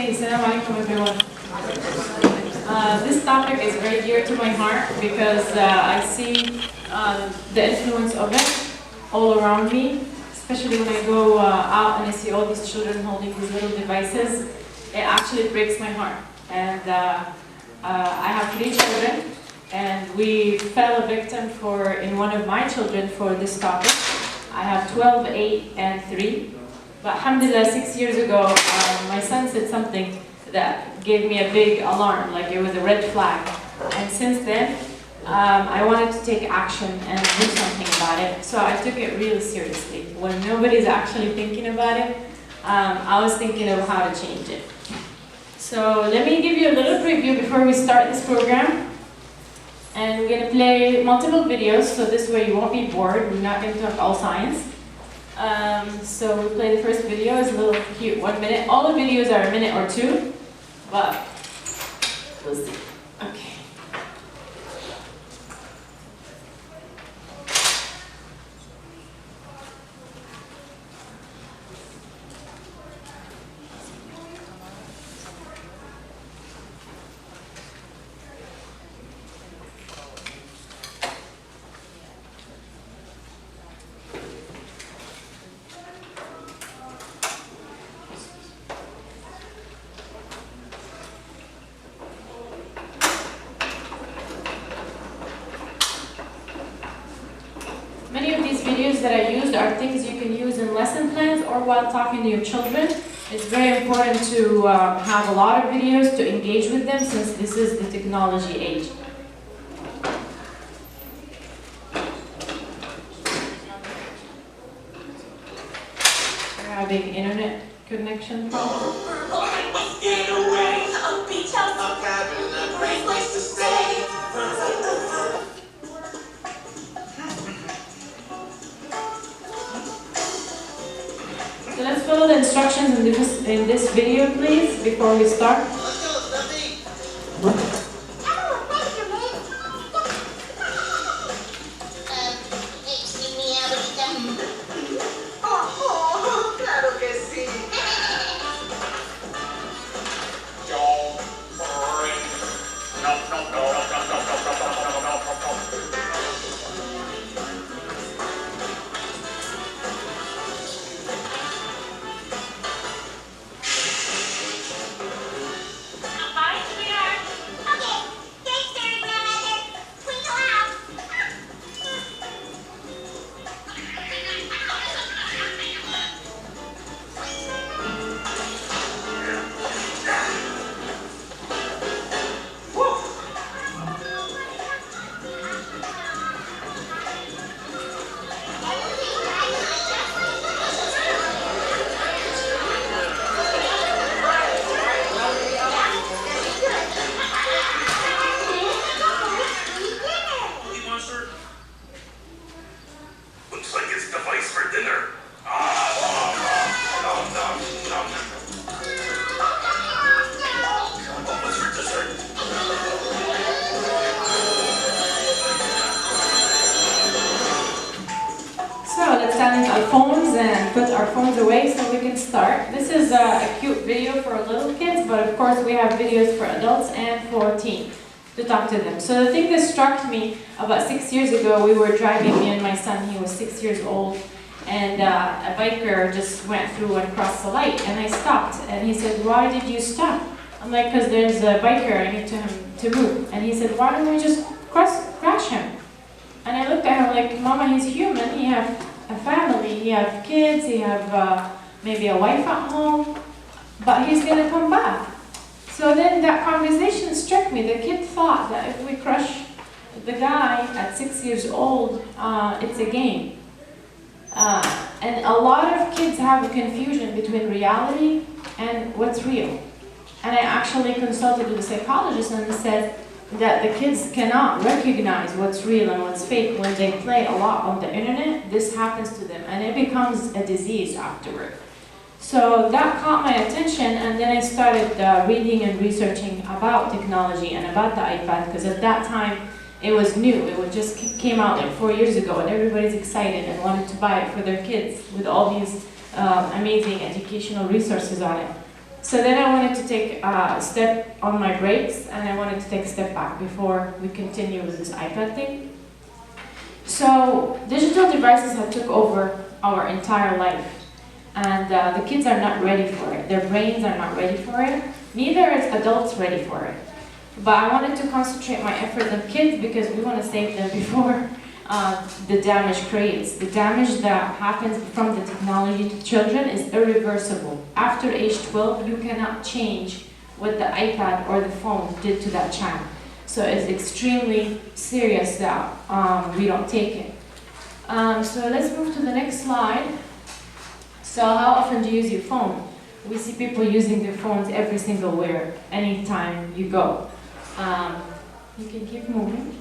Okay, Assalamu alaikum everyone. This topic is very dear to my heart because I see the influence of it all around me, especially when I go out and I see all these children holding these little devices. It actually breaks my heart. And I have 3 children, and we fell a victim in one of my children for this topic. I have 12, 8, and 3. But alhamdulillah, 6 years ago, my son said something that gave me a big alarm, like it was a red flag. And since then, I wanted to take action and do something about it. So I took it really seriously. When nobody's actually thinking about it, I was thinking of how to change it. So let me give you a little preview before we start this program. And we're going to play multiple videos, so this way you won't be bored. We're not going to talk all science. So we'll play the first video. It's a little cute, 1 minute. All the videos are a minute or 2, but we'll see. Okay. Many of these videos that I used are things you can use in lesson plans or while talking to your children. It's very important to have a lot of videos to engage with them since this is the technology age. We're having internet connection problem. Get away, a beach house, a cabin, a great place to stay. So let's follow the instructions in this video, please, before we start. Let's go, Stuffy. Excuse me, abuelita. Oh, claro que sí. Don't worry. No. Bye, sweetheart. Okay. Thanks, Mary Grandmother. We go out. You want sir? Looks like it's device for dinner. What's for dessert? So let's silence our phones and put our phones away so we can start. This is a cute video for little kids, but of course we have videos for adults and for teens to talk to them. So the thing that struck me about 6 years ago, we were driving, me and my son, he was 6 years old, and a biker just went through and crossed the light, and I stopped, and he said, "Why did you stop?" I'm like, "Because there's a biker, I need him to move." And he said, "Why don't we just crash him?" And I looked at him like, "Mama, he's human, he have a family, he have kids, he have maybe a wife at home, but he's gonna come back." So then that conversation struck me. The kid thought that if we crush the guy at 6 years old, it's a game. And a lot of kids have a confusion between reality and what's real. And I actually consulted with a psychologist, and he said that the kids cannot recognize what's real and what's fake when they play a lot on the internet. This happens to them, and it becomes a disease afterward. So that caught my attention, and then I started reading and researching about technology and about the iPad, because at that time it was new. It just came out like 4 years ago, and everybody's excited and wanted to buy it for their kids with all these amazing educational resources on it. So then I wanted to take a step on my breaks, and I wanted to take a step back before we continue with this iPad thing. So digital devices have took over our entire life, and the kids are not ready for it. Their brains are not ready for it. Neither is adults ready for it. But I wanted to concentrate my efforts on kids because we want to save them before the damage creates. The damage that happens from the technology to children is irreversible. After age 12, you cannot change what the iPad or the phone did to that child. So it's extremely serious that we don't take it. So let's move to the next slide. So how often do you use your phone? We see people using their phones every single where, anytime you go. You can keep moving.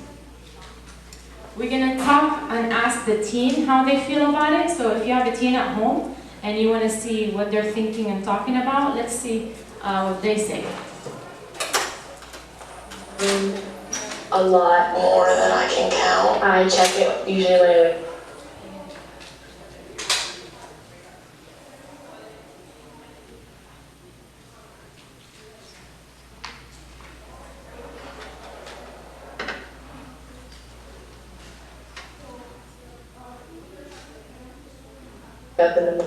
We're gonna talk and ask the teen how they feel about it. So if you have a teen at home and you wanna see what they're thinking and talking about, let's see what they say. A lot. More than I can count. I check it usually when I wake up in the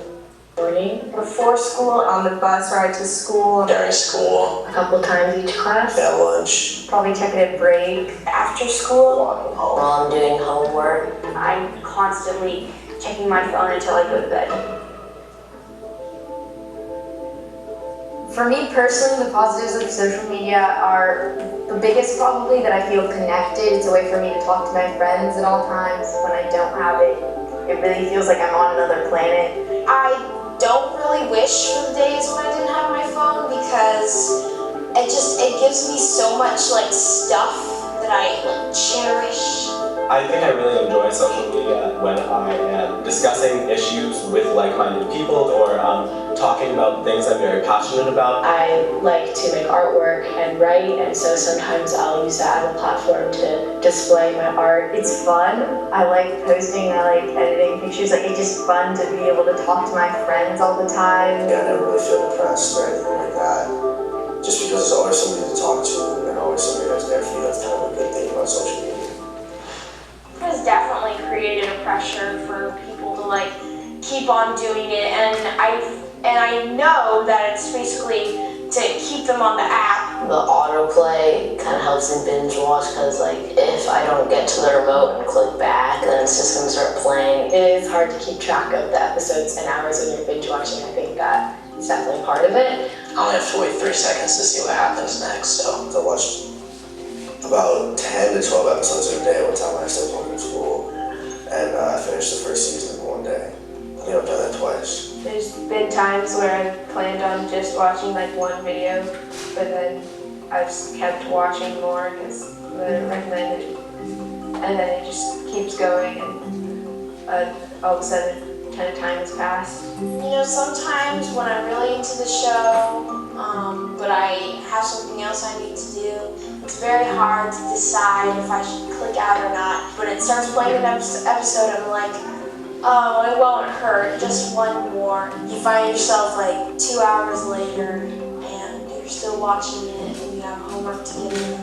morning. Before school, on the bus ride to school, During school, A couple times each class. at lunch, probably check it at break. After school, walking home. While I'm doing homework. I'm constantly checking my phone until I go to bed. For me personally, the positives of social media are the biggest probably that I feel connected. It's a way for me to talk to my friends at all times. When I don't have it, it really feels like I'm on another planet. I don't really wish for the days when I didn't have my phone because it gives me so much like stuff that I like cherish. I think I really enjoy social media when I am discussing issues with like-minded people or talking about things I'm very passionate about. I like to make artwork and write, and so sometimes I'll use that as a platform to display my art. It's fun. I like posting, I like editing pictures. Like, it's just fun to be able to talk to my friends all the time. Yeah, I never really feel depressed or anything like that. Just because there's always somebody to talk to and always somebody that's there for you. That's kind of a good thing about social media. It has definitely created a pressure for people to like keep on doing it, and I know that it's basically to keep them on the app. The autoplay kind of helps me binge watch because like if I don't get to the remote and click back, then it's just gonna start playing. It is hard to keep track of the episodes and hours when you're binge watching. I think that is definitely part of it. I only have to wait 3 seconds to see what happens next, so. I watched about 10 to 12 episodes a day one time when I stayed home from school. And I finished the first season in one day. I think I've done that twice. There's been times where I've planned on just watching like one video, but then I've just kept watching more because they're recommended. And then it just keeps going, and all of a sudden a ton of time has passed. You know, sometimes when I'm really into the show, but I have something else I need to do, it's very hard to decide if I should click out or not. When it starts playing an episode, I'm like, oh, it won't hurt, just one more. You find yourself like 2 hours later, and you're still watching it, and you have homework to get in.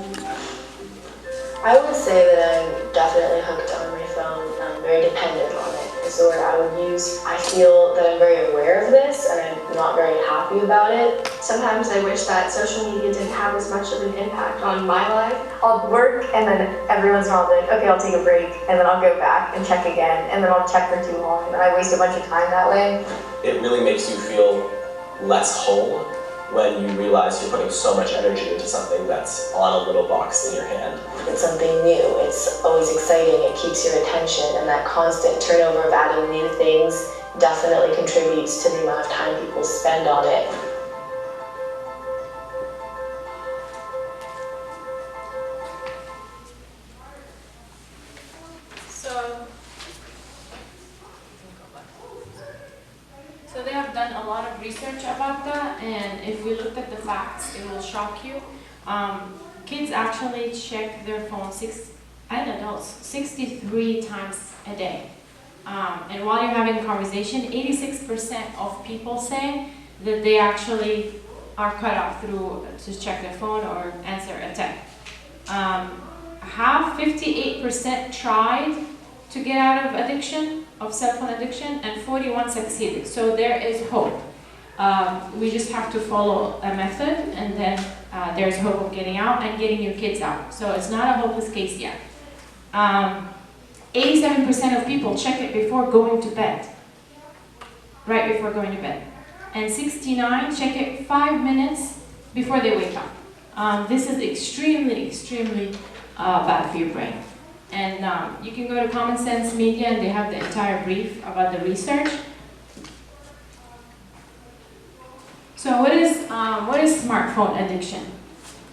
I would say that I'm definitely hooked on my phone. I'm very dependent on it, is the word I would use. I feel that I'm very aware of this, and I'm not very happy about it. Sometimes I wish that social media didn't have as much of an impact on my life. I'll work, and then every once in a while I'll be like, okay, I'll take a break, and then I'll go back and check again, and then I'll check for too long, and I waste a bunch of time that way. It really makes you feel less whole when you realize you're putting so much energy into something that's on a little box in your hand. It's something new, it's always exciting, it keeps your attention, and that constant turnover of adding new things definitely contributes to the amount of time people spend on it. So they have done a lot of research about that, and if we looked at the facts, it will shock you. Kids actually check their phone, and adults, 63 times a day. And while you're having a conversation, 86% of people say that they actually are cut off through to check their phone or answer a text. 58% tried to get out of addiction, of cell phone addiction, and 41 succeeded. So there is hope. We just have to follow a method, and then there's hope of getting out and getting your kids out. So it's not a hopeless case yet. 87% of people check it before going to bed, right before going to bed. And 69 check it 5 minutes before they wake up. This is extremely, extremely bad for your brain. And you can go to Common Sense Media, and they have the entire brief about the research. So what is smartphone addiction?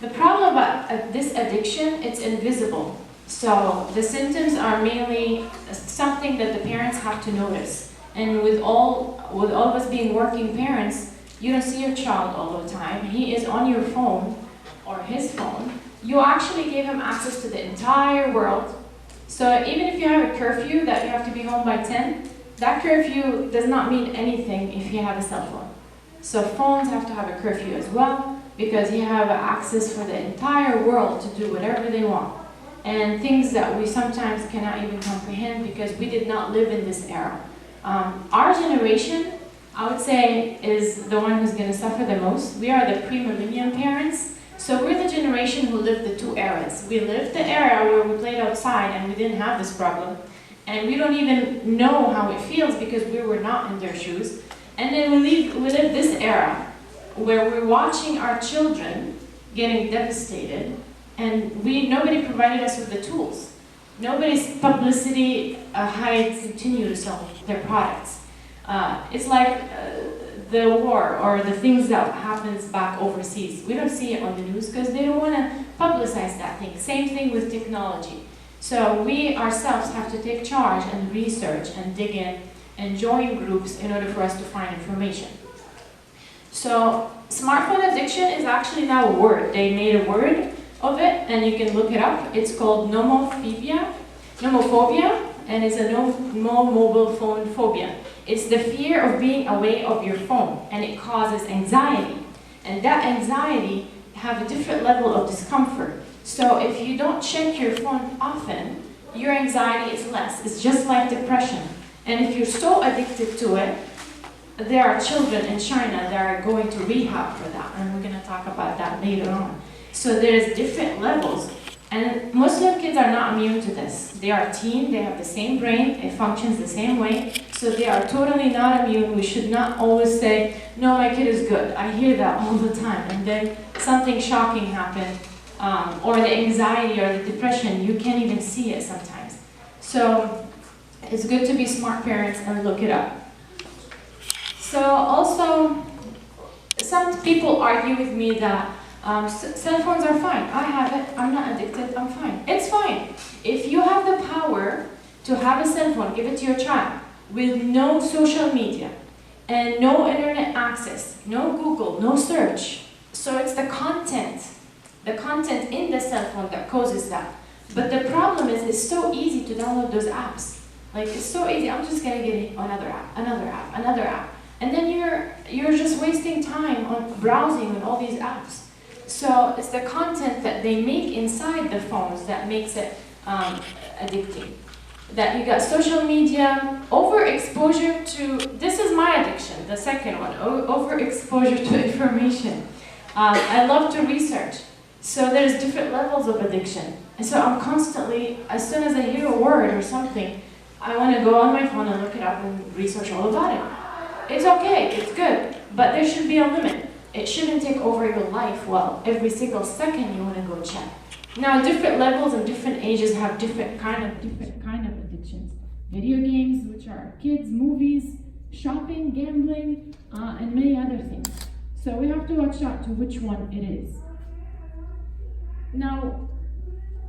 The problem about this addiction, it's invisible. So the symptoms are mainly something that the parents have to notice. And with all of us being working parents, you don't see your child all the time. He is on your phone or his phone. You actually gave him access to the entire world. So even if you have a curfew that you have to be home by 10, that curfew does not mean anything if you have a cell phone. So phones have to have a curfew as well, because you have access for the entire world to do whatever they want. And things that we sometimes cannot even comprehend because we did not live in this era. Our generation, I would say, is the one who's going to suffer the most. We are the pre-millennium parents. So we're the generation who lived the two eras. We lived the era where we played outside and we didn't have this problem. And we don't even know how it feels because we were not in their shoes. And then we live this era where we're watching our children getting devastated, and nobody provided us with the tools. Nobody's publicity hides continue to sell their products. It's like the war or the things that happens back overseas. We don't see it on the news because they don't want to publicize that thing. Same thing with technology. So we ourselves have to take charge and research and dig in and join groups in order for us to find information. So smartphone addiction is actually now a word. They made a word of it, and you can look it up. It's called nomophobia, and it's a no mobile phone phobia. It's the fear of being away of your phone, and it causes anxiety. And that anxiety have a different level of discomfort. So if you don't check your phone often, your anxiety is less. It's just like depression. And if you're so addicted to it, there are children in China that are going to rehab for that, and we're going to talk about that later on. So there's different levels, and Muslim kids are not immune to this. They are teen, they have the same brain, it functions the same way, so they are totally not immune. We should not always say, no, my kid is good. I hear that all the time, and then something shocking happened, or the anxiety or the depression, you can't even see it sometimes. So it's good to be smart parents and look it up. So also, some people argue with me that cell phones are fine. I have it, I'm not addicted, I'm fine. It's fine. If you have the power to have a cell phone, give it to your child with no social media and no internet access, no Google, no search. So it's the content in the cell phone that causes that. But the problem is it's so easy to download those apps. Like, it's so easy, I'm just gonna get another app. And then you're just wasting time on browsing on all these apps. So it's the content that they make inside the phones that makes it addicting. That you got social media, overexposure to, this is my addiction, the second one, overexposure to information. I love to research. So there's different levels of addiction. And so I'm constantly, as soon as I hear a word or something, I want to go on my phone and look it up and research all about it. It's okay, it's good, but there should be a limit. It shouldn't take over your life. Well, every single second you want to go check. Now, different levels and different ages have different kind of addictions. Video games, which are kids, movies, shopping, gambling, and many other things. So we have to watch out to which one it is. Now,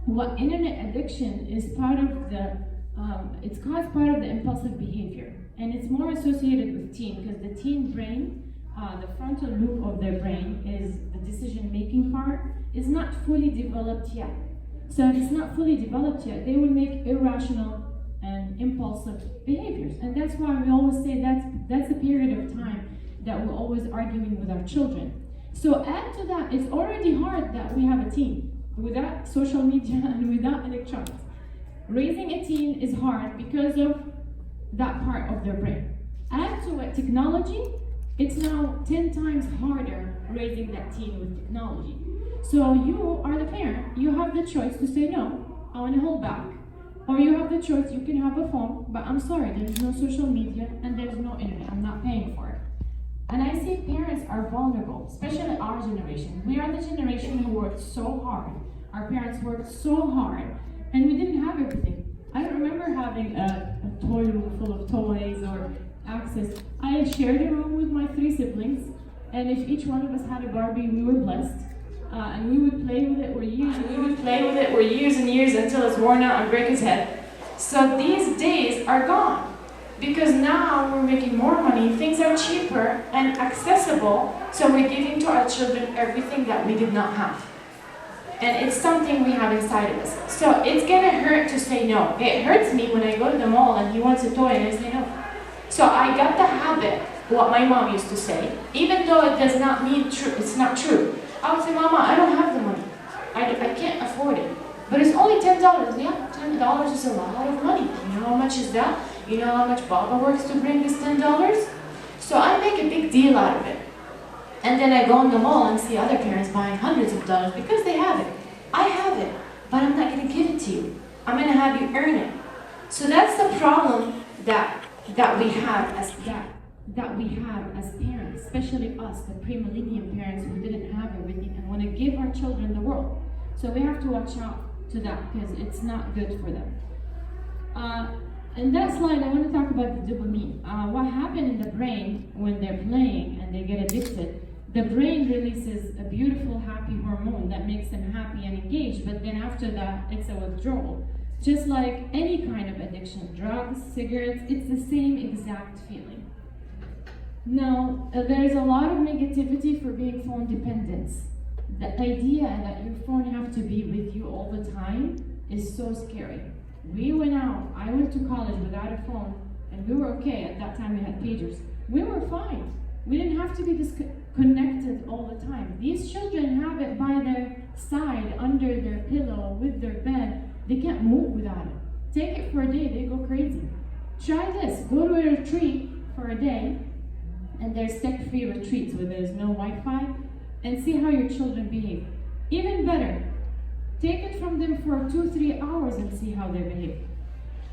what internet addiction is part of the, it's caused part of the impulsive behavior. And it's more associated with teen, because the teen brain, the frontal lobe of their brain is the decision-making part, is not fully developed yet. So if it's not fully developed yet, they will make irrational and impulsive behaviors. And that's why we always say that's the period of time that we're always arguing with our children. So add to that, it's already hard that we have a teen without social media and without electronics. Raising a teen is hard because of that part of their brain. Add to it technology, it's now 10 times harder raising that teen with technology. So you are the parent, you have the choice to say no, I want to hold back. Or you have the choice, you can have a phone, but I'm sorry, there's no social media and there's no internet, I'm not paying for it. And I see parents are vulnerable, especially our generation. We are the generation who worked so hard. Our parents worked so hard, and we didn't have everything. I don't remember having a toy room full of toys or access. I shared a room with my 3 siblings, and if each one of us had a Barbie, we were blessed. And we would play with it for years, and we would play with it for years and years until it's worn out and break its head. So these days are gone. Because now we're making more money, things are cheaper and accessible, so we're giving to our children everything that we did not have. And it's something we have inside of us. So it's gonna hurt to say no. It hurts me when I go to the mall and he wants a toy and I say no. So I got the habit, what my mom used to say, even though it does not mean true, it's not true. I would say, Mama, I don't have the money. I can't afford it. But it's only $10. Yeah, $10 is a lot of money. You know how much is that? You know how much Baba works to bring this $10? So I make a big deal out of it. And then I go in the mall and see other parents buying hundreds of dollars because they have it. I have it, but I'm not going to give it to you. I'm going to have you earn it. So that's the problem that we have as parents, especially us, the pre-millennium parents who didn't have everything and want to give our children the world. So we have to watch out to that because it's not good for them. In that slide, I want to talk about the dopamine. What happens in the brain when they're playing and they get addicted, the brain releases a beautiful, happy hormone that makes them happy and engaged, but then after that, it's a withdrawal. Just like any kind of addiction, drugs, cigarettes, it's the same exact feeling. Now, there's a lot of negativity for being phone dependent. The idea that your phone have to be with you all the time is so scary. We went out, I went to college without a phone, and we were okay. At that time we had pagers. We were fine. We didn't have to be disconnected all the time. These children have it by their side, under their pillow, with their bed. They can't move without it. Take it for a day, they go crazy. Try this, go to a retreat for a day, and there's tech-free retreats where there's no Wi-Fi, and see how your children behave. Even better, take it from them for 2-3 hours and see how they behave.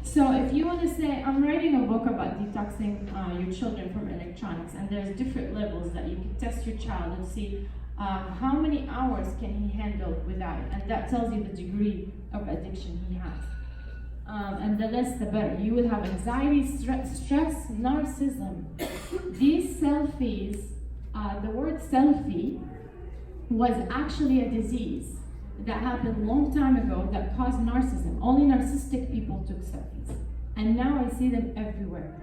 So if you want to say, I'm writing a book about detoxing your children from electronics, and there's different levels that you can test your child and see how many hours can he handle without it, and that tells you the degree of addiction he has. And the less the better. You will have anxiety, stress, narcissism. These selfies, the word selfie was actually a disease that happened a long time ago that caused narcissism. Only narcissistic people took selfies. And now I see them everywhere.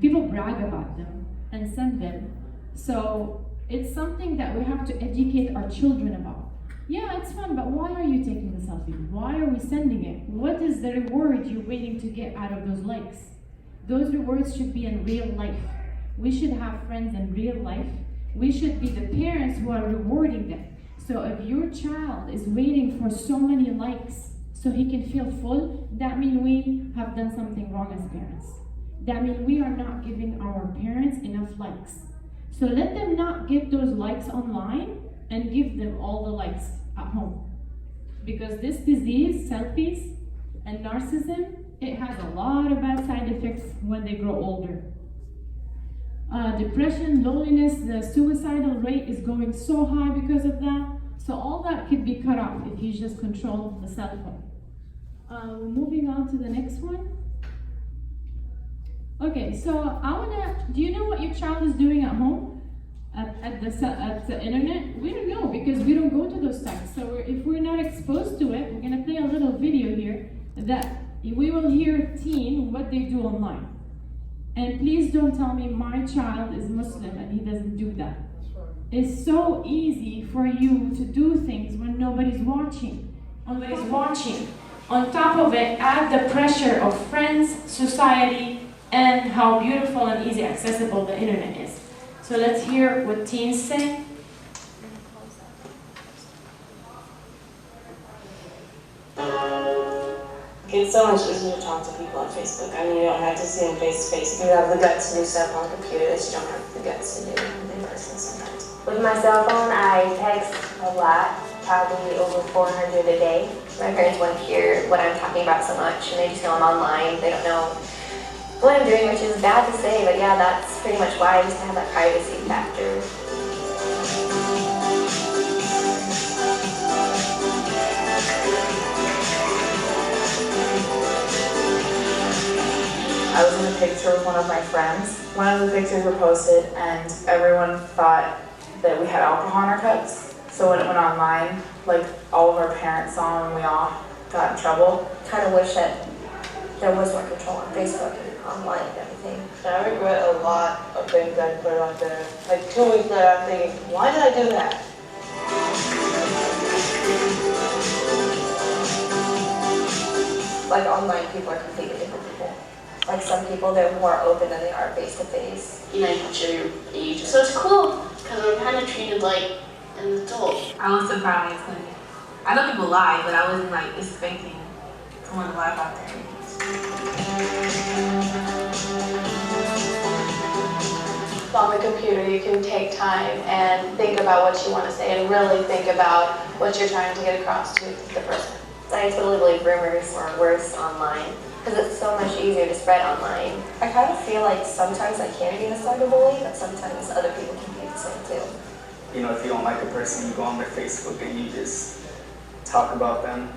People brag about them and send them. So it's something that we have to educate our children about. Yeah, it's fun, but why are you taking the selfie? Why are we sending it? What is the reward you're waiting to get out of those likes? Those rewards should be in real life. We should have friends in real life. We should be the parents who are rewarding them. So if your child is waiting for so many likes so he can feel full, that means we have done something wrong as parents. That means we are not giving our parents enough likes. So let them not get those likes online and give them all the likes at home. Because this disease, selfies, and narcissism, it has a lot of bad side effects when they grow older. Depression, loneliness, the suicidal rate is going so high because of that. So all that could be cut off if you just control the cell phone. Moving on to the next one. Okay, so do you know what your child is doing at home? At the internet? We don't know because we don't go to those sites. So if we're not exposed to it, we're gonna play a little video here that we will hear teen what they do online. And please don't tell me my child is Muslim and he doesn't do that. It's so easy for you to do things when nobody's watching. Nobody's watching. On top of it, add the pressure of friends, society, and how beautiful and easy accessible the internet is. So let's hear what teens say. so much easier to talk to people on Facebook. I mean, you don't have to see them face to face. You have the guts to do stuff on a computer that you don't have the guts to do in person sometimes. With my cell phone, I text a lot, probably over 400 a day. My parents want to hear what I'm talking about so much, and they just know I'm online. They don't know what I'm doing, which is bad to say, but yeah, that's pretty much why, just to have that privacy factor. I was in a picture with one of my friends. One of the pictures were posted and everyone thought that we had alcohol in our cups. So when it went online, like all of our parents saw and we all got in trouble. Kind of wish that there was more control on Facebook and online and everything. I regret a lot of things I put out there. Like 2 weeks later, I'm thinking, why did I do that? Like online people are completely different people. Like some people, they're more open than they are face to face. You know, you can show your age. So it's cool, because I'm kind of treated like an adult. I was surprised. I know people lie, but I wasn't like expecting someone to lie about their age. On the computer, you can take time and think about what you want to say and really think about what you're trying to get across to the person. I totally believe rumors are worse online because it's so much easier to spread online. I kind of feel like sometimes I can be the cyberbully, but sometimes other people can be the same too. You know, if you don't like a person, you go on their Facebook and you just talk about them.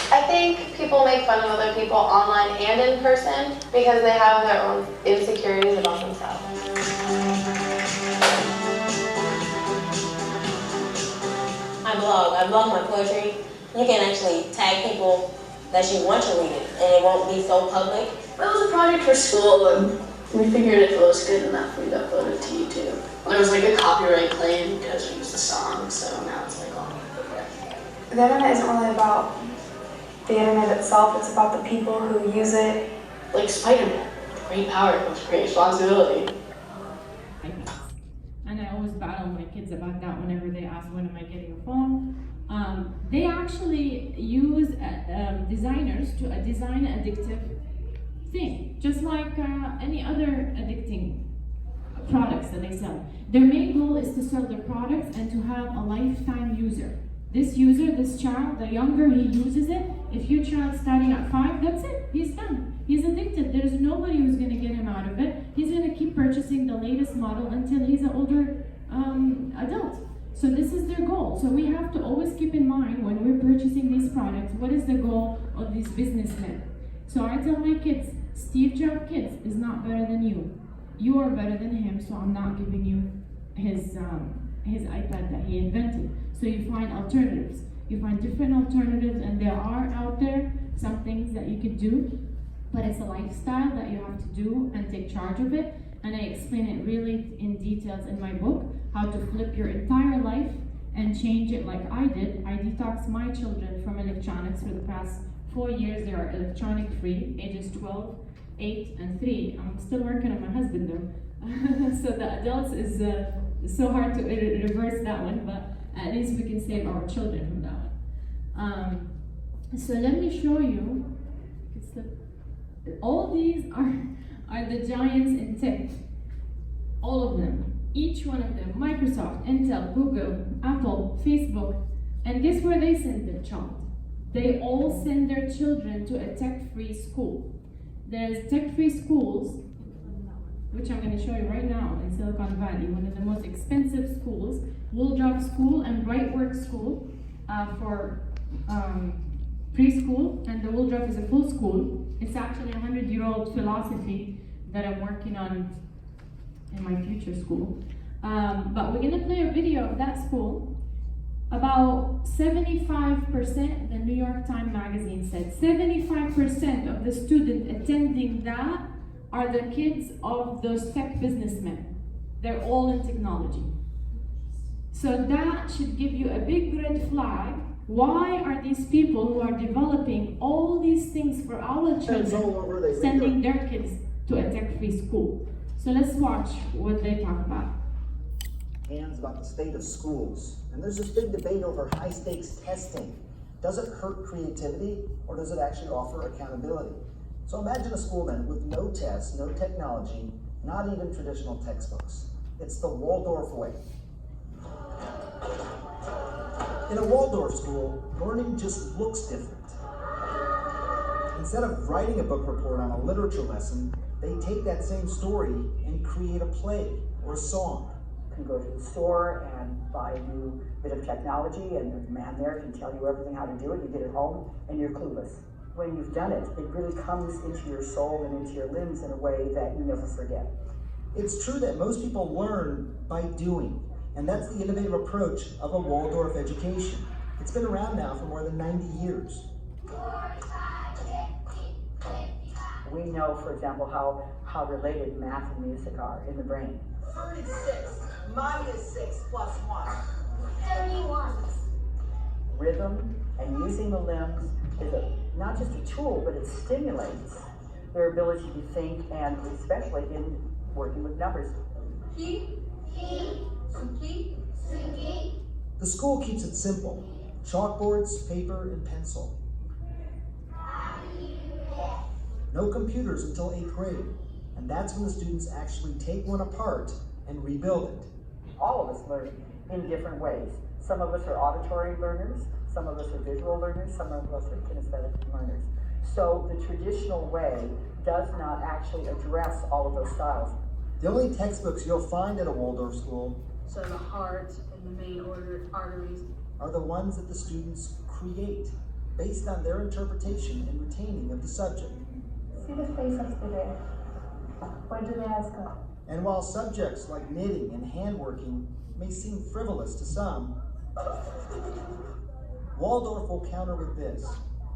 I think people make fun of other people online and in person because they have their own insecurities about themselves. I blog my poetry. You can actually tag people that you want to read it, and it won't be so public. But it was a project for school, and we figured if it was good enough, we'd upload it to YouTube. There was like a copyright claim because we used the song, so now it's like, oh, okay. The internet isn't really about the internet itself, it's about the people who use it. Like Spider-Man, with great power comes great responsibility. And I always battle my kids about that whenever they ask, when am I getting a phone? They actually use designers to design an addictive thing, just like any other addicting products that they sell. Their main goal is to sell their products and to have a lifetime user. This user, this child, the younger he uses it, if your child's starting at 5, that's it, he's done. He's addicted. There's nobody who's going to get him out of it. He's going to keep purchasing the latest model until he's an older adult. So this is their goal. So we have to always keep in mind when we're purchasing these products, what is the goal of these businessmen? So I tell my kids, Steve Jobs' kids is not better than you. You are better than him, so I'm not giving you his iPad that he invented. So you find alternatives. You find different alternatives, and there are out there some things that you could do, but it's a lifestyle that you have to do and take charge of it. And I explain it really in details in my book, how to flip your entire life and change it like I did. I detoxed my children from electronics for the past 4 years. They are electronic free, ages 12, 8, and 3. I'm still working on my husband though. So the adults is so hard to reverse that one, but at least we can save our children from that one. So let me show you. All these are the giants in tech. All of them. Each one of them. Microsoft, Intel, Google, Apple, Facebook. And guess where they send their child? They all send their children to a tech-free school. There's tech-free schools, which I'm going to show you right now in Silicon Valley, one of the most expensive schools, Woodruff School and Brightwork School for preschool, and the Woodruff is a full school. It's actually a 100-year-old philosophy that I'm working on in my future school. But we're going to play a video of that school. About 75%, the New York Times magazine said, 75% of the students attending that are the kids of those tech businessmen. They're all in technology. So that should give you a big red flag. Why are these people who are developing all these things for our children sending their kids to a tech-free school? So let's watch what they talk about. Hands about the state of schools. And there's this big debate over high-stakes testing. Does it hurt creativity, or does it actually offer accountability? So imagine a school then with no tests, no technology, not even traditional textbooks. It's the Waldorf way. In a Waldorf school, learning just looks different. Instead of writing a book report on a literature lesson, they take that same story and create a play or a song. You can go to the store and buy a new bit of technology, and the man there can tell you everything how to do it. You get it home and you're clueless. When you've done it, it really comes into your soul and into your limbs in a way that you never forget. It's true that most people learn by doing, and that's the innovative approach of a Waldorf education. It's been around now for more than 90 years. We know, for example, how related math and music are in the brain. 36 minus 6 plus 1. 31. Rhythm and using the limbs is not just a tool, but it stimulates their ability to think, and especially in working with numbers. The school keeps it simple. Chalkboards, paper, and pencil. No computers until 8th grade, and that's when the students actually take one apart and rebuild it. All of us learn in different ways. Some of us are auditory learners, some of us are visual learners, some of us are kinesthetic learners. So the traditional way does not actually address all of those styles. The only textbooks you'll find at a Waldorf school, so the heart and the main arteries, are the ones that the students create based on their interpretation and retaining of the subject. See the face up there. Where do they ask her? And while subjects like knitting and handworking may seem frivolous to some, Waldorf will counter with this.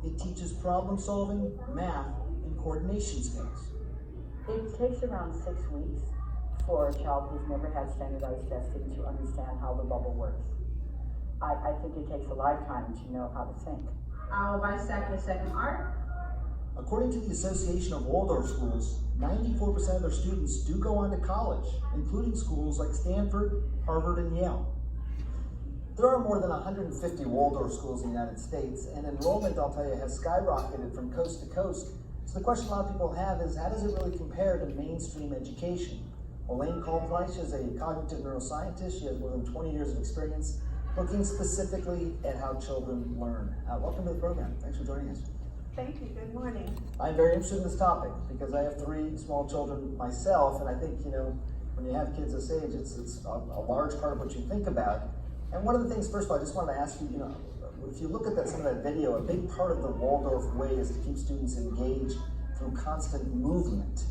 It teaches problem solving, math, and coordination skills. It takes around 6 weeks for a child who's never had standardized testing to understand how the bubble works. I think it takes a lifetime to know how to think. I'll bisect the second art. According to the Association of Waldorf Schools, 94% of their students do go on to college, including schools like Stanford, Harvard, and Yale. There are more than 150 Waldorf schools in the United States, and enrollment, I'll tell you, has skyrocketed from coast to coast. So the question a lot of people have is, how does it really compare to mainstream education? Elaine Kalfleisch is a cognitive neuroscientist. She has more than 20 years of experience looking specifically at how children learn. Welcome to the program. Thanks for joining us. Thank you. Good morning. I'm very interested in this topic because I have 3 small children myself, and I think, when you have kids this age, it's a large part of what you think about. And one of the things, first of all, I just wanted to ask you, if you look at some of that video, a big part of the Waldorf way is to keep students engaged through constant movement.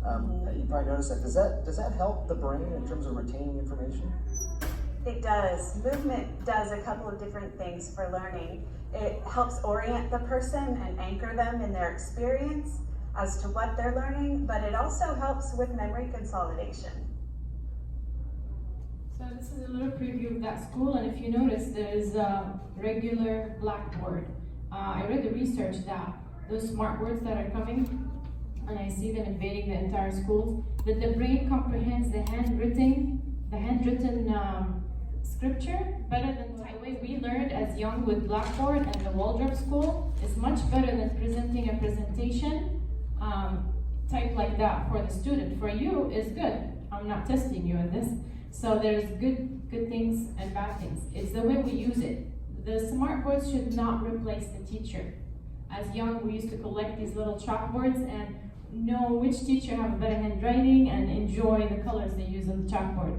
You probably noticed that. Does that help the brain in terms of retaining information? It does. Movement does a couple of different things for learning. It helps orient the person and anchor them in their experience as to what they're learning, but it also helps with memory consolidation. So this is a little preview of that school, and if you notice, there is a regular blackboard. I read the research that those smart boards that are coming, and I see them invading the entire schools, that the brain comprehends the handwritten scripture better than the way we learned as young with Blackboard and the Waldorf school is much better than presenting a presentation type like that for the student. For you is good. I'm not testing you in this. So there's good things and bad things. It's the way we use it. The smart boards should not replace the teacher. As young, we used to collect these little chalkboards and know which teacher have better handwriting and enjoy the colors they use on the chalkboard.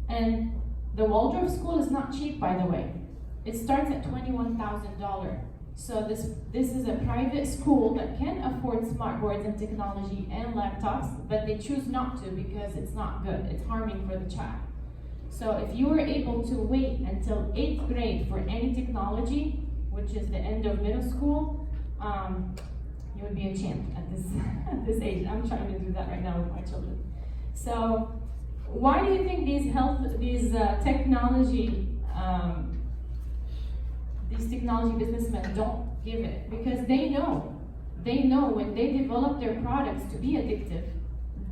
And the Waldorf school is not cheap, by the way. It starts at $21,000. So this is a private school that can afford smartboards and technology and laptops, but they choose not to because it's not good. It's harming for the child. So if you were able to wait until 8th grade for any technology, which is the end of middle school, you would be a champ at this age. I'm trying to do that right now with my children. So why do you think these technology businessmen don't give it? Because they know when they develop their products to be addictive,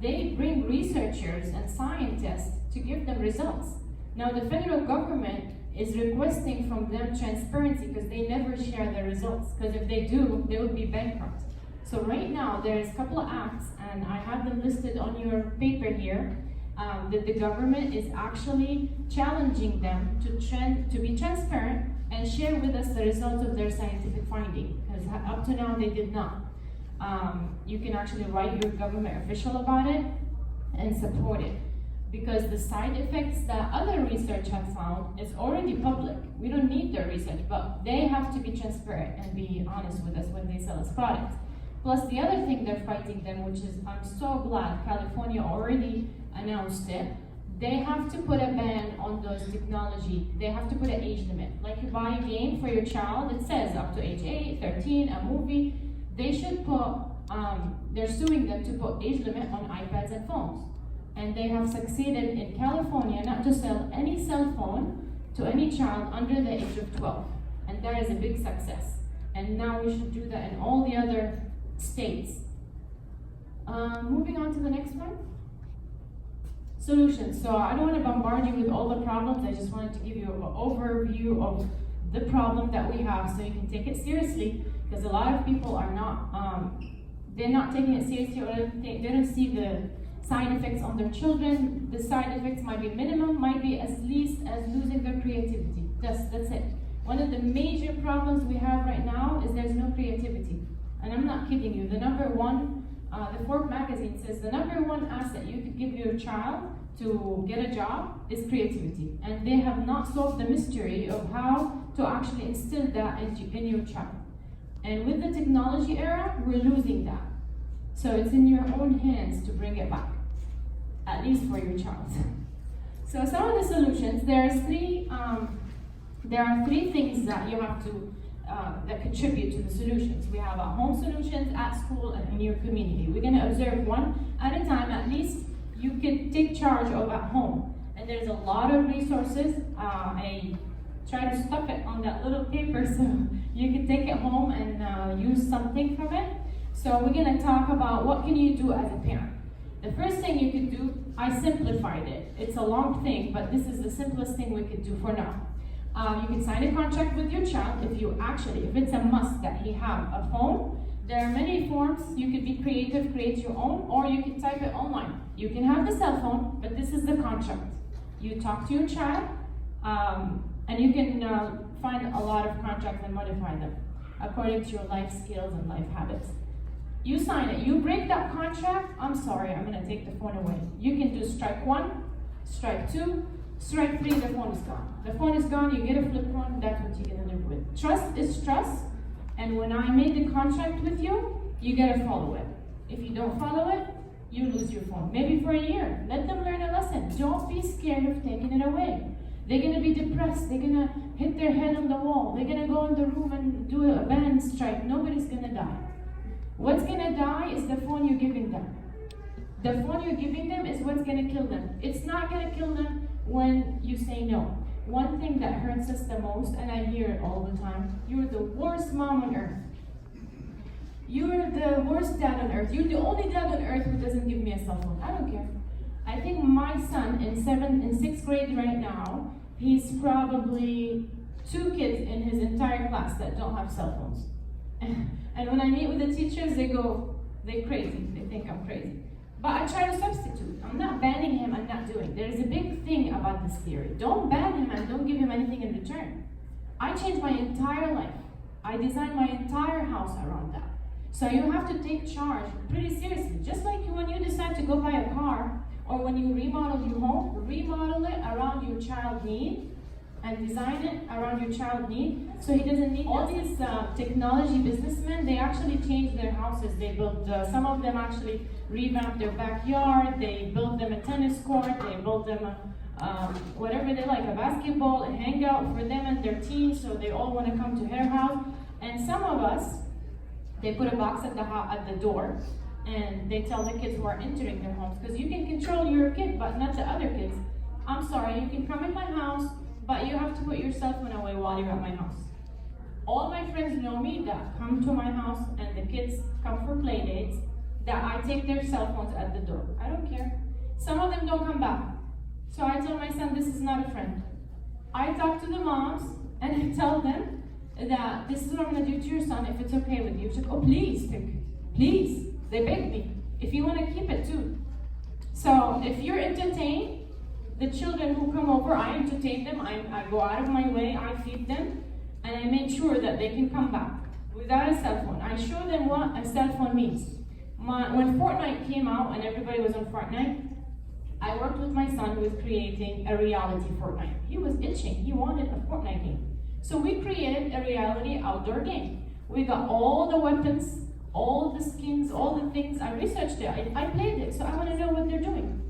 they bring researchers and scientists to give them results. Now the federal government is requesting from them transparency because they never share their results. Because if they do, they would be bankrupt. So right now, there's a couple of acts, and I have them listed on your paper here, that the government is actually challenging them to be transparent and share with us the results of their scientific finding, because up to now they did not. You can actually write your government official about it and support it, because the side effects that other research have found is already public. We don't need their research, but they have to be transparent and be honest with us when they sell us products. Plus the other thing they're fighting them, which is, I'm so glad California already announced it, they have to put a ban on those technology. They have to put an age limit. Like you buy a game for your child, it says up to age 8, 13, a movie. They should put, they're suing them to put age limit on iPads and phones. And they have succeeded in California not to sell any cell phone to any child under the age of 12. And that is a big success. And now we should do that in all the other states. Moving on to the next one. Solutions. So I don't want to bombard you with all the problems. I just wanted to give you an overview of the problem that we have so you can take it seriously, because a lot of people are not, they're not taking it seriously, or they don't see the side effects on their children. The side effects might be minimum, might be as least as losing their creativity. That's it. One of the major problems we have right now is there's no creativity. And I'm not kidding you. The number one, the Forbes magazine says the number one asset you could give your child to get a job is creativity. And they have not solved the mystery of how to actually instill that in your child. And with the technology era, we're losing that. So it's in your own hands to bring it back, at least for your child. So some of the solutions, there are three things that you have to, that contribute to the solutions. We have home solutions, at school, and in your community. We're gonna observe one at a time. At least you can take charge of at home. And there's a lot of resources. I try to stuff it on that little paper so you can take it home and use something from it. So we're gonna talk about what can you do as a parent. The first thing you could do, I simplified it. It's a long thing, but this is the simplest thing we could do for now. You can sign a contract with your child if it's a must that he have a phone. There are many forms. You could be creative, create your own, or you can type it online. You can have the cell phone, but this is the contract. You talk to your child, and you can find a lot of contracts and modify them according to your life skills and life habits. You sign it. You break that contract, I'm sorry, I'm gonna take the phone away. You can do strike 1, strike 2, strike 3, the phone is gone. The phone is gone, you get a flip phone, that's what you're gonna live with. Trust is trust, and when I made the contract with you, you gotta follow it. If you don't follow it, you lose your phone. Maybe for a year. Let them learn a lesson. Don't be scared of taking it away. They're gonna be depressed, they're gonna hit their head on the wall, they're gonna go in the room and do a band strike. Nobody's gonna die. What's gonna die is the phone you're giving them. The phone you're giving them is what's gonna kill them. It's not gonna kill them when you say no. One thing that hurts us the most, and I hear it all the time, you're the worst mom on earth. You're the worst dad on earth. You're the only dad on earth who doesn't give me a cell phone. I don't care. I think my son in 6th grade right now, he's probably 2 kids in his entire class that don't have cell phones. And when I meet with the teachers, they're crazy. They think I'm crazy. But I try to substitute. I'm not banning him, I'm not doing. There is a big thing about this theory. Don't ban him and don't give him anything in return. I changed my entire life. I designed my entire house around that. So you have to take charge pretty seriously. Just like when you decide to go buy a car, or when you remodel your home, remodel it around your child's need and design it around your child's need, so he doesn't need all these technology businessmen. They actually change their houses. They build, some of them actually revamp their backyard. They build them a tennis court. They build them whatever they like, a basketball, a hangout for them and their teens, so they all want to come to her house. And some of us, they put a box at the door, and they tell the kids who are entering their homes, because you can control your kid, but not the other kids. I'm sorry, you can come in my house, but you have to put your cell phone away while you're at my house. All my friends know me that come to my house and the kids come for play dates, that I take their cell phones at the door. I don't care. Some of them don't come back. So I tell my son, this is not a friend. I talk to the moms and I tell them that this is what I'm gonna do to your son if it's okay with you. She's like, oh please, please. They beg me. If you wanna keep it too. So if you're entertained, the children who come over, I entertain them, I go out of my way, I feed them, and I make sure that they can come back without a cell phone. I show them what a cell phone means. When Fortnite came out and everybody was on Fortnite, I worked with my son who was creating a reality Fortnite. He was itching, he wanted a Fortnite game. So we created a reality outdoor game. We got all the weapons, all the skins, all the things. I researched it, I played it, so I want to know what they're doing.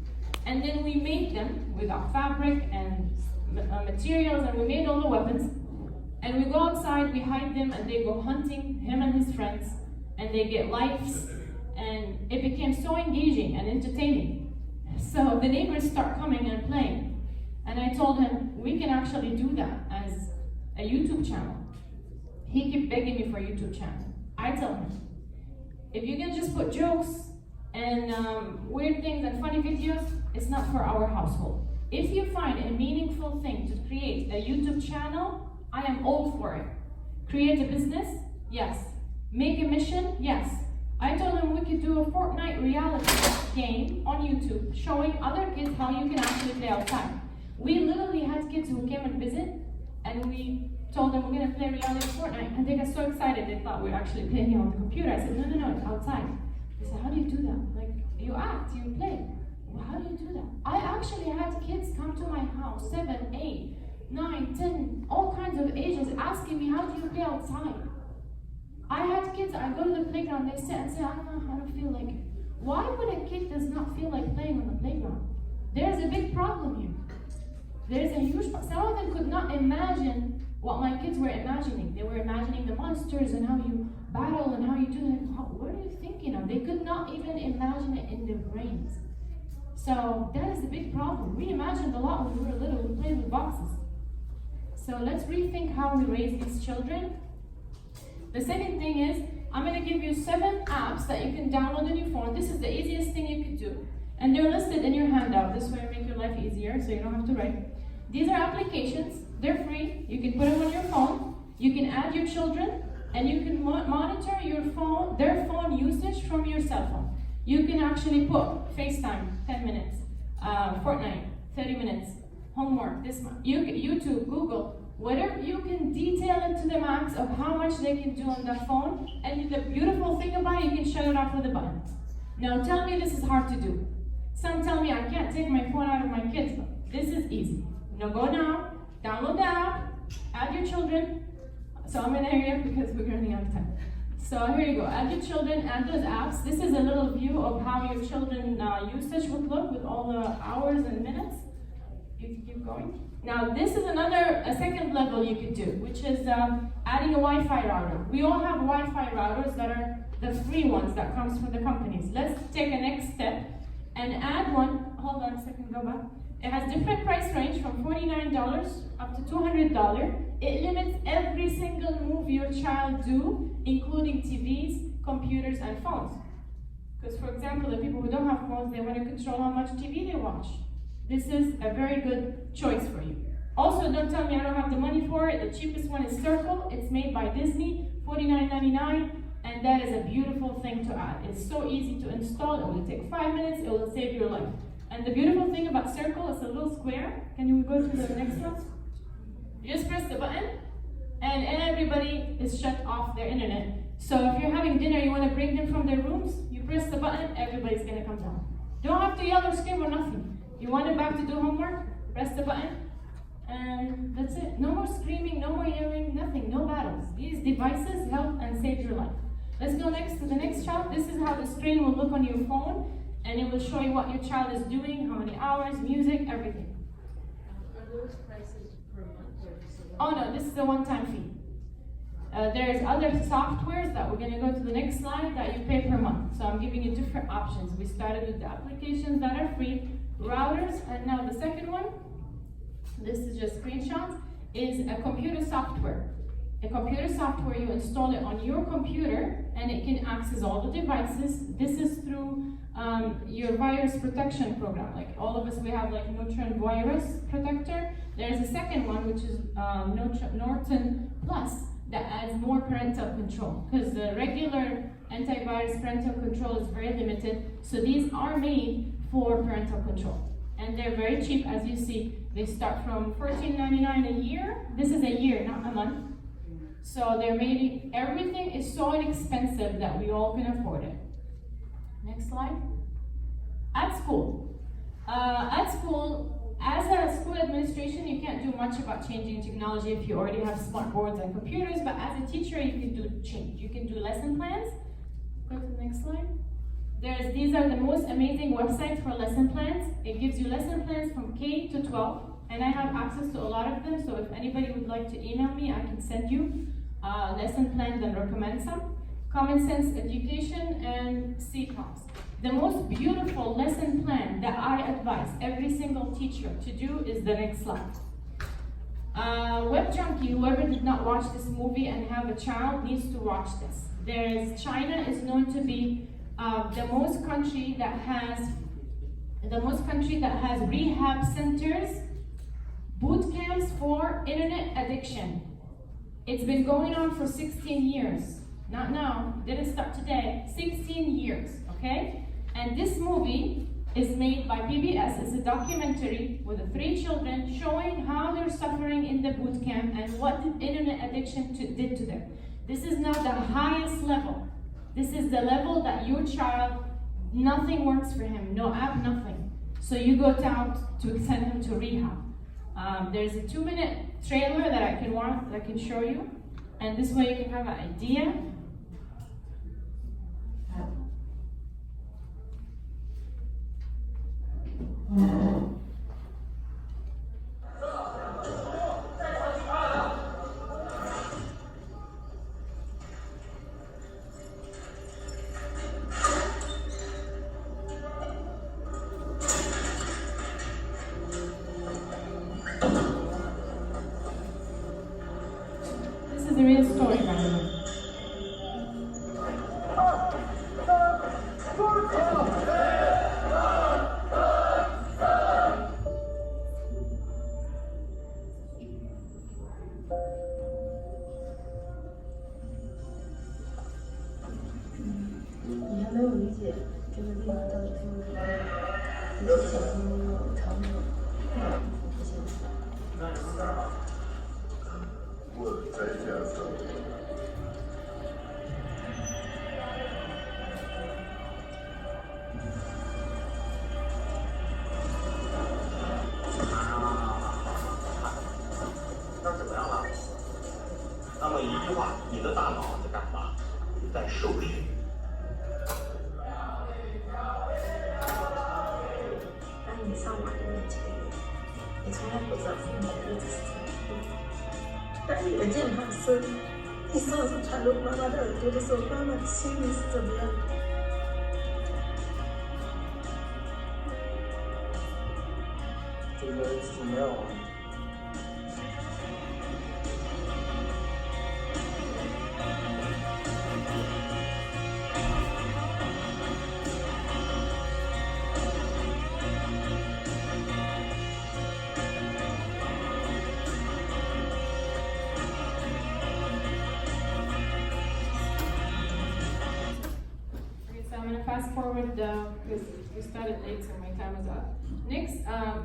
And then we made them, we got fabric and materials, and we made all the weapons. And we go outside, we hide them, and they go hunting, him and his friends, and they get lives. And it became so engaging and entertaining. So the neighbors start coming and playing. And I told him, we can actually do that as a YouTube channel. He kept begging me for a YouTube channel. I tell him, if you can just put jokes and weird things and funny videos, it's not for our household. If you find a meaningful thing to create a YouTube channel, I am all for it. Create a business? Yes. Make a mission? Yes. I told him we could do a Fortnite reality game on YouTube showing other kids how you can actually play outside. We literally had kids who came and visit, and we told them we're going to play reality Fortnite, and they got so excited they thought we were actually playing on the computer. I said, no, it's outside. They said, how do you do that? Like, you act, you play. Well, how do you do that? I actually had kids come to my house, 7, 8, 9, 10, all kinds of ages, asking me, how do you play outside? I had kids, I go to the playground, they sit and say, I don't feel like it. Why would a kid does not feel like playing on the playground? There's a big problem here. There's a huge problem. Some of them could not imagine what my kids were imagining. They were imagining the monsters and how you battle and how you do that. What are you thinking of? They could not even imagine it in their brains. So that is a big problem. We imagined a lot when we were little, we played with boxes. So let's rethink how we raise these children. The second thing is, I'm going to give you 7 apps that you can download on your phone. This is the easiest thing you could do. And they're listed in your handout. This way it'll make your life easier so you don't have to write. These are applications. They're free. You can put them on your phone. You can add your children. And you can monitor their phone usage from your cell phone. You can actually put FaceTime, 10 minutes. Fortnite, 30 minutes. Homework, this month. YouTube, Google. Whatever, you can detail it to the max of how much they can do on the phone, and the beautiful thing about it, you can shut it off with a button. Now tell me this is hard to do. Some tell me I can't take my phone out of my kids' phone. This is easy. Now go now, download the app, add your children. So I'm in area because we're running out of time. So here you go, add your children, add those apps. This is a little view of how your children usage would look with all the hours and minutes. You can keep going. Now this is a second level you could do, which is adding a Wi-Fi router. We all have Wi-Fi routers that are the free ones that comes from the companies. Let's take a next step and add one. Hold on a second, go back. It has different price range from $49 up to $200. It limits every single move your child do, including TVs, computers, and phones. Because for example, the people who don't have phones, they want to control how much TV they watch. This is a very good choice for you. Also, don't tell me I don't have the money for it. The cheapest one is Circle. It's made by Disney, $49.99, and that is a beautiful thing to add. It's so easy to install. It will take 5 minutes. It will save your life. And the beautiful thing about Circle, it's a little square. Can you go to the next one? You just press the button, and everybody is shut off their internet. So if you're having dinner, you want to bring them from their rooms, you press the button, everybody's going to come down. Don't have to yell or scream or nothing. You want them back to do homework? Press the button, and that's it. No more screaming, no more yelling, nothing, no battles. These devices help and save your life. Let's go next to the next chart. This is how the screen will look on your phone, and it will show you what your child is doing, how many hours, music, everything. Are those prices per month or just Oh no, this is a one-time fee. There's other softwares that we're going to go to the next slide that you pay per month. So I'm giving you different options. We started with the applications that are free, routers, and now the second one, this is just screenshots, is a computer software. A computer software, you install it on your computer and it can access all the devices. This is through your virus protection program. Like all of us, we have like Noor virus protector. There's a second one, which is Norton Plus, that adds more parental control, because the regular antivirus parental control is very limited. So these are made for parental control. And they're very cheap, as you see. They start from $14.99 a year. This is a year, not a month. So they're made, everything is so inexpensive that we all can afford it. Next slide. At school. As a school administration, you can't do much about changing technology if you already have smart boards and computers, but as a teacher, you can do change. You can do lesson plans. Go to the next slide. These are the most amazing websites for lesson plans. It gives you lesson plans from K to 12, and I have access to a lot of them, so if anybody would like to email me, I can send you lesson plans and recommend some. Common Sense Education and CPOMs. The most beautiful lesson plan that I advise every single teacher to do is the next slide. Web Junkie, whoever did not watch this movie and have a child needs to watch this. China is known to be the most country that has rehab centers, boot camps for internet addiction. It's been going on for 16 years. Not now, didn't start today, 16 years, okay? And this movie is made by PBS. It's a documentary with the 3 children showing how they're suffering in the boot camp and what the internet addiction did to them. This is now the highest level. This is the level that your child, nothing works for him, no app, nothing. So you go down to send him to rehab. There's a 2-minute trailer that I can show you, and this way you can have an idea. This is a real story, by the way.你还没有理解这个地方到底是为什么这些小朋友有长久这些那怎么样了？那么一句话，你的大脑在干嘛？在受训。当你上网的那几个月，你从来不知道父母的日子是怎么过的。当你的键盘声一声声传入妈妈的耳朵的时候，妈妈的心里是怎么样的？这个自己没有。I'm going to fast forward because we started late, so my time is up. Next,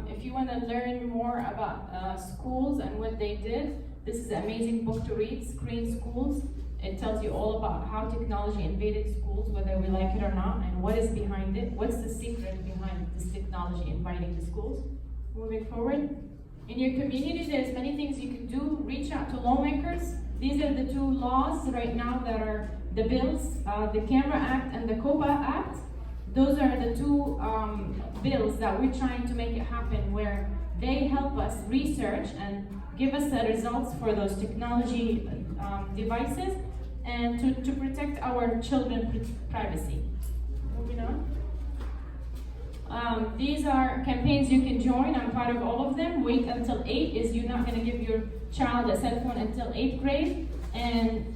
if you want to learn more about schools and what they did, this is an amazing book to read, Screen Schools. It tells you all about how technology invaded schools, whether we like it or not, and what is behind it. What's the secret behind this technology invading the schools? Moving forward. In your community, there's many things you can do. Reach out to lawmakers. These are the 2 laws right now that are the bills, the Camera Act and the COPA Act. Those are the 2 bills that we're trying to make it happen, where they help us research and give us the results for those technology devices and to protect our children's privacy. Moving on. These are campaigns you can join. I'm part of all of them. Wait until 8 is you're not going to give your child a cell phone until 8th grade. And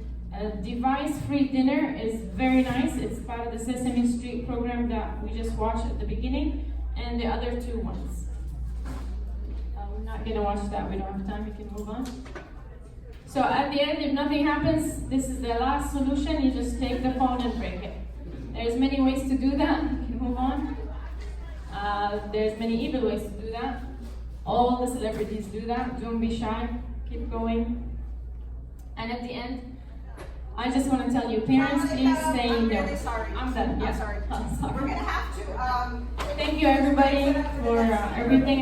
device-free dinner is very nice. It's part of the Sesame Street program that we just watched at the beginning, and the other 2 ones. We're not not gonna watch that. We don't have time. We can move on. So at the end, if nothing happens, this is the last solution. You just take the phone and break it. There's many ways to do that. You can move on. There's many evil ways to do that. All the celebrities do that. Don't be shy. Keep going. And at the end, I just want to tell you, parents, please stay in there. Really sorry. I'm done. Yeah. I'm sorry. I'm sorry. We're gonna have to. Thank you, everybody, for everything.